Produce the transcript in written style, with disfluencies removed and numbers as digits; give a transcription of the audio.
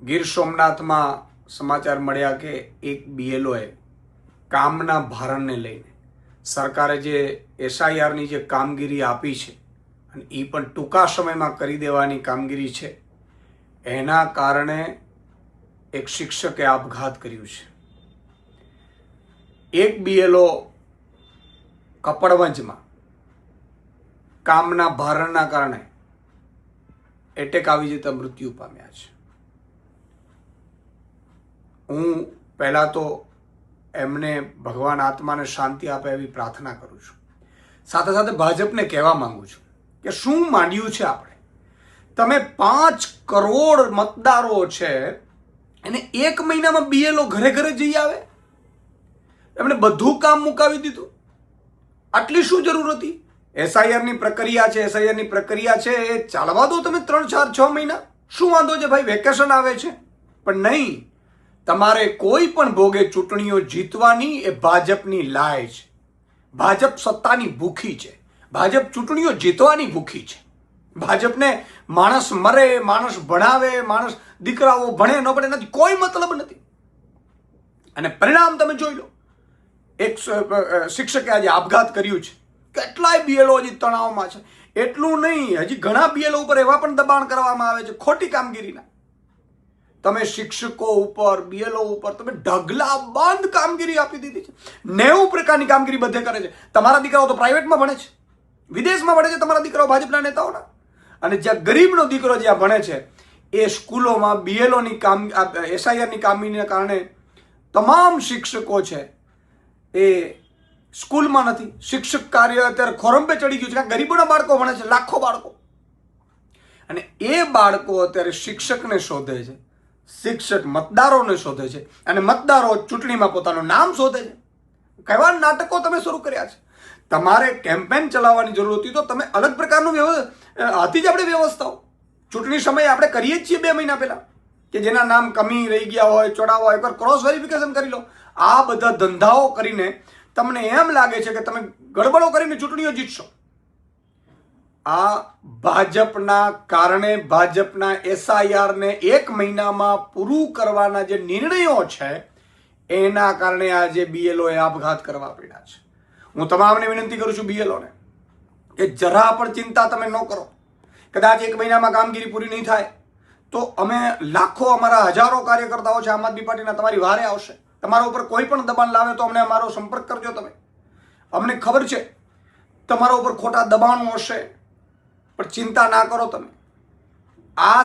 ગીર સોમનાથમાં સમાચાર મળ્યા કે એક બીએલઓએ કામના ભારણને લઈને સરકારે જે એસઆઈઆરની જે કામગીરી આપી છે અને એ પણ ટૂંકા સમયમાં કરી દેવાની કામગીરી છે, એના કારણે એક શિક્ષકે આપઘાત કર્યું છે. એક બીએલઓ કપડવંજમાં કામના ભારણના કારણે એટેક આવી જતા મૃત્યુ પામ્યા છે. હું પહેલાં તો એમને ભગવાન આત્માને શાંતિ આપે એવી પ્રાર્થના કરું છું. સાથે સાથે ભાજપને કહેવા માંગુ છું કે શું માંડ્યું છે આપણે? તમે 5 કરોડ મતદારો છે એને 1 મહિનામાં બીએલઓ ઘરે ઘરે જઈ આવે, એમણે બધું કામ મુકાવી દીધું. આટલી શું જરૂર હતી? એસઆઈઆરની પ્રક્રિયા છે એ ચાલવા દો તમે 3, 4, 6 મહિના. શું વાંધો છે ભાઈ? વેકેશન આવે છે. પણ નહીં, તમારે કોઈ પણ ભોગે ચૂંટણીઓ જીતવાની એ ભાજપની લાય છે. ભાજપ સત્તાની ભૂખી છે. ભાજપ ચૂંટણીઓ જીતવાની ભૂખી છે. ભાજપને માણસ મરે, માણસ ભણાવે, માણસ દીકરાઓ ભણે ન ભણે નથી કોઈ મતલબ નથી. અને પરિણામ તમે જોઈ લો. એક શિક્ષકે આજે આપઘાત કર્યું છે. કેટલાય બીએલઓ હજી તણાવમાં છે. એટલું નહીં, હજી ઘણા બીએલઓ ઉપર એવા પણ દબાણ કરવામાં આવે છે ખોટી કામગીરીના. તમે શિક્ષકો ઉપર, બીએલઓ ઉપર તમે ઢગલા બંધ કામગીરી આપી દીધી છે. 90 પ્રકારની કામગીરી બધે કરે છે. તમારા દીકરાઓ તો પ્રાઇવેટમાં ભણે છે, વિદેશમાં ભણે છે તમારા દીકરાઓ ભાજપના નેતાઓના. અને જ્યાં ગરીબનો દીકરો જ્યાં ભણે છે એ સ્કૂલોમાં બીએલઓની એસઆઈઆરની કામગીરીના કારણે તમામ શિક્ષકો છે એ સ્કૂલમાં નથી. શિક્ષક કાર્ય અત્યારે ખોરંપે ચડી ગયું છે. ગરીબોના બાળકો ભણે છે, લાખો બાળકો. અને એ બાળકો અત્યારે શિક્ષકને શોધે છે, શિક્ષક મતદારોને શોધે છે, અને મતદારો ચૂંટણીમાં પોતાનું નામ શોધે છે. કેવા નાટકો તમે શરૂ કર્યા છે? તમારે કેમ્પેન ચલાવવાની જરૂર હતી તો તમે અલગ પ્રકારનું હતી જ આપણે વ્યવસ્થાઓ. ચૂંટણી સમયે આપણે કરીએ જ છીએ 2 મહિના પહેલા કે જેના નામ કમી રહી ગયા હોય, ચોડાવા હોય, એકવાર ક્રોસ વેરિફિકેશન કરી લો. આ બધા ધંધાઓ કરીને તમને એમ લાગે છે કે તમે ગડબડો કરીને ચૂંટણીઓ જીતશો. આ ભાજપના કારણે, ભાજપના એસઆઈઆરને 1 મહિનામાં પૂરું કરવાના જે નિર્ણયો છે એના કારણે આજે બીએલઓએ આપઘાત કરવા પડ્યા છે. હું તમામને વિનંતી કરું છું બીએલઓને કે જરા પણ ચિંતા તમે ન કરો. કદાચ 1 મહિનામાં કામગીરી પૂરી નહીં થાય તો અમે લાખો, અમારા હજારો કાર્યકર્તાઓ છે આમ આદમી પાર્ટીના, તમારી વારે આવશે. તમારા ઉપર કોઈ પણ દબાણ લાવે તો અમને અમારો સંપર્ક કરજો તમે. અમને ખબર છે તમારા ઉપર ખોટા દબાણો હશે, પણ ચિંતા ના કરો તમે. આ